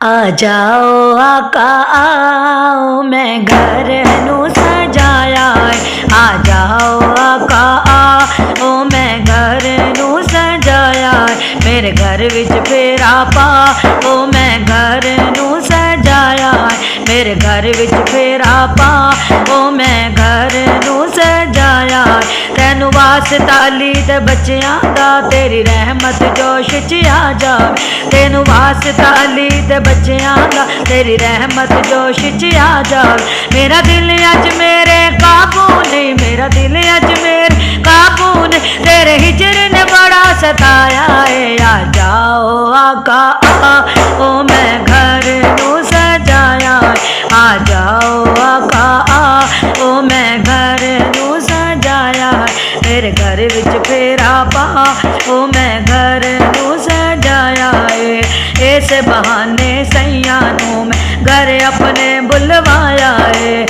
आ जाओ आका आओ, मैं घर नू सजाया है। आ जाओ आका आओ, मैं घर नू सजाया है। मेरे घर विच फेरा पा ओ, मैं घर नू सजाया है। मेरे घर विच फेरा पा ओ, मैं घर नू सजाया है। तैनू वास्ता अली दे बच्चियां दा, तेरी रहमत जोश च आ जावे। तैनू वास्ता अली दे बच्चियां दा, तेरी रहमत जोश च आ जावे। मेरा दिल अज मेरे काबू नहीं, मेरा दिल अज मेरे काबू नहीं। तेरे हिजर ने बड़ा सताया है। आ जाओ आका ओ, मैं घर नू सजाया है। आ जाओ आका ओ, मैं घर नू सजाया है। मेरे घर विच फेरा पा ओ, मैं घर नू सजाया है। इस बहाने सैयां नू मैं घर अपने बुलवाया है।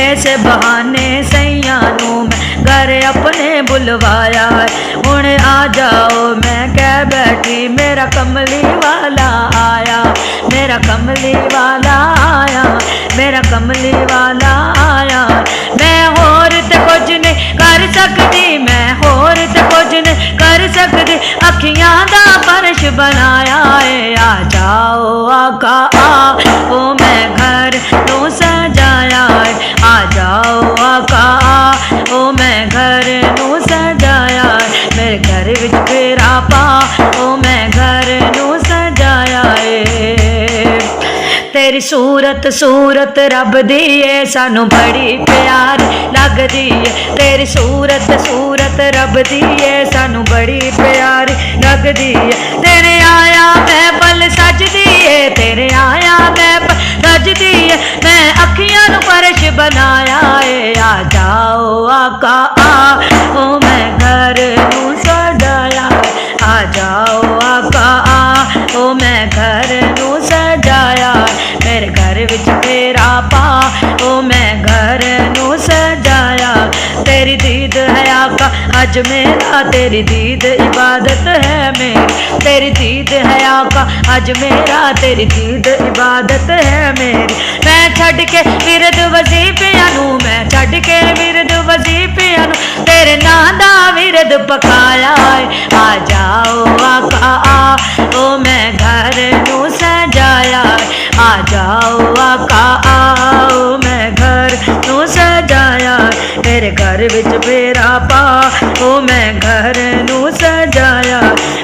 इस बहाने सैयां नू मैं घर अपने बुलवाया है। हुण आ जाओ मैं कह बैठी, मेरा कमली वाला आया, मेरा कमली वाला आया, मेरा कमली वाला आया। मैं होर ते कुछ नहीं कर सकती, मैं होर ते कुछ नहीं कर सकती। अखियां दा फर्श बनाया है। आ जाओ आका ओ, मैं घर नू सजाया है। आ जाओ आका ओ, मैं घर नू सजाया है। मेरे घर विच फेरा पा ओ, मैं घर नू सजाया है। तेरी सूरत सूरत रब दी है, सानू बड़ी प्यारी लगदी है। तेरी सूरत सूरत रब दी है, सानू बड़ी प्यारी लगदी है। तेरे आया मैं पल सजदी है, तेरे आया मैं पल सजदी है। मैं अखियां नू फर्श बनाया है। आ जाओ आका ओ, मैं घर नू सजाया है। आ जाओ आका ओ, मैं घर नू सजाया है। मेरे घर विच फेरा पा ओ, मैं घर नू सजाया। तेरी दीद है आका अज मेरा, तेरी दीद इबादत है मेरी। तेरी दीद है आका अज मेरा, तेरी दीद इबादत है मेरी। मैं छड़ के विरद वजीफियां नू, मैं छड़ के विरद वजीफियां नू, तेरे नां दा विरद पकाया है। आ जाओ आका ओ, मैं घर नू सजाया है। आ जाओ आका आओ, मैं घर नू सजाया है। मेरे घर विच फेरा पा ओ, मैं घर नू सजाया।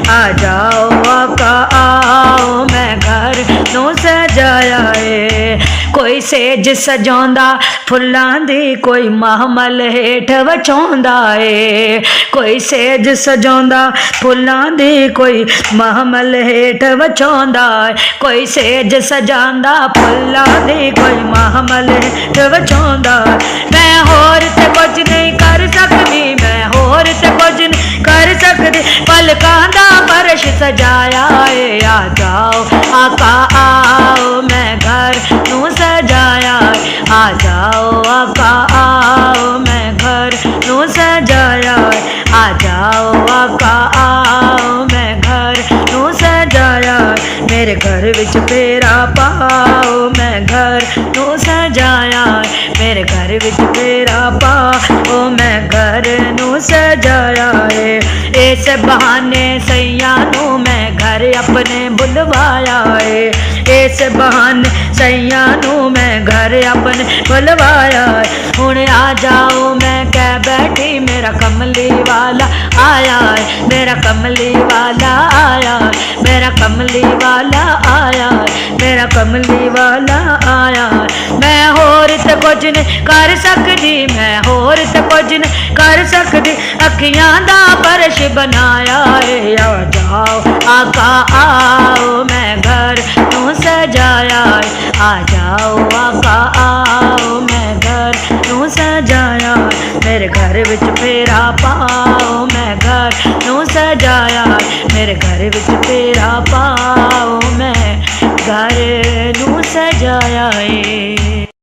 आ जाओ आका आओ, मैं घर नू सजाया है। कोई सेज सजाउंदा फुल्लां दी, कोई महमल हेठ वछाउंदा है। कोई सेज सजाउंदा फुल्लां दी, कोई महमल हेठ वछाउंदा है। कोई सेज सजांदा फुल्लां दी, कोई महमल हेठ वछाउंदा है। मैं होर ते कुछ नहीं कर सकदी, मैं होर ते कुछ नहीं कर सकदी। पलकां दा फर्श सजाया है। आ जाओ आका आओ, मैं घर नू सजाया है। आ जाओ आका आओ, मैं घर नू सजाया है। आ जाओ आका आओ, मैं घर नू सजाया है। मेरे घर विच फेरा पाओ, मैं घर नू सजाया है। मेरे घर विच फेरा पाओ, मैं घर नू सजाया है। इस बहाने सैयां नू मैं घर अपने बुलवाया है। इस बहाने सैयां नू मैं घर अपने बुलवाया है। हुण आ जाओ मैं कह बैठी, मेरा कमली वाला आया है, मेरा कमली वाला आया है, मेरा कमली वाला आया है, मेरा कमली वाला आया है। मैं होर ते कुछ नहीं कर सकदी, मैं होर ते कुछ नहीं कर सकदी। अखियां दा फर्श बनाया है। आ जाओ आका आओ, मैं घर नू सजाया है। आ जाओ आका आओ, मैं घर नू सजाया है। मेरे घर विच फेरा पाओ, मैं घर नू सजाया है। मेरे घर विच फेरा पाओ, मैं घर नू सजाया है।